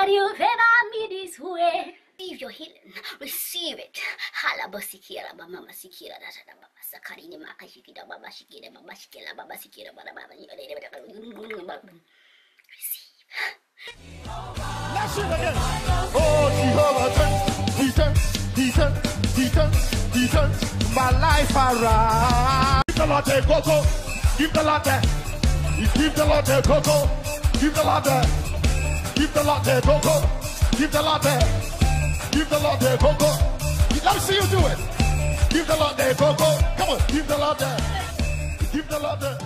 that you've ever me this way. Receive your healing. Receive it. Halaba sikira mama sikira da baba sakari ni makashikida baba shikida baba shikila baba sikira baba. Receive. Let's sing again. Oh, Jehovah, he turned my life around. Give the Lord a cocoa. Give the Lord a. Give the Lord a cocoa. Give the Lord a. Give the Lord a cocoa. Give the Lord a. Give the Lord a cocoa. Let me see you do it. Give the Lord a cocoa. Come on. Give the Lord a. Give the Lord a.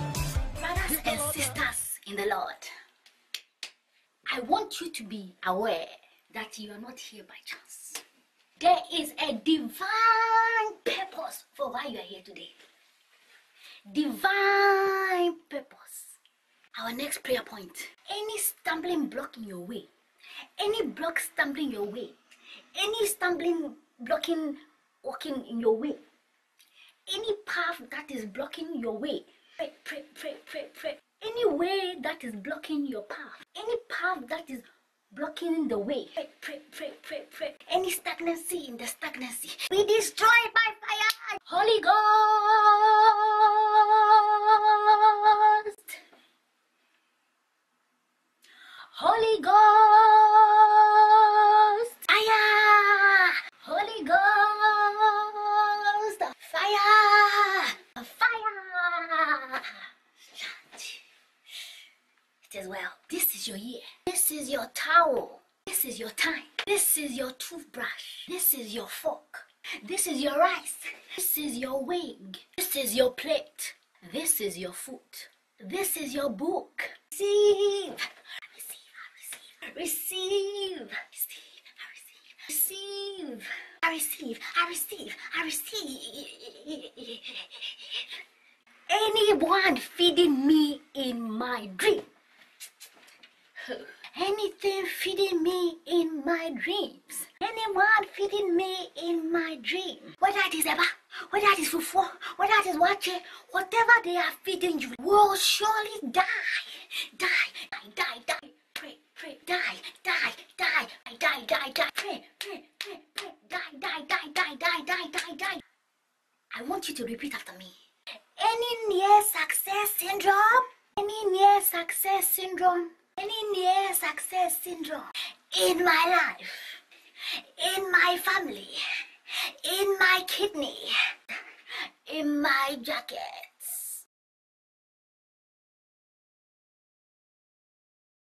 Brothers and sisters in the Lord, I want you to be aware that you are not here by chance. There is a divine purpose for why you are here today. Divine purpose. Our next prayer point. Any stumbling block in your way, any block stumbling your way, any stumbling blocking walking in your way, any path that is blocking your way, pray, pray, pray, pray, pray. Any way that is blocking your path, any path that is blocking the way, pray, pray, pray, pray, pray. Any stagnancy in the stagnancy, be destroyed by fire. Holy Ghost, Holy Ghost, fire, Holy Ghost, fire, fire. It is well. This is your year. This is your towel. This is your time. This is your toothbrush. This is your fork. This is your rice. This is your wig. This is your plate. This is your foot. This is your book. Receive. Receive. Receive. I receive. I receive. I receive. Anyone feeding me in my dream. Anything feeding me in my dreams. Anyone feeding me in my dream. Whether it is Eba, whether it is Fufu, whether it is Wache, whatever they are feeding you will surely die. Die, die, die, die. Pray, pray, die, die, die, die, die, die. Pray, pray, pray, pray, die, die, die, die, die, die, die, die. I want you to repeat after me. Any near success syndrome, any near success syndrome, any near success syndrome in my life, in my family, in my kidney, in my jacket,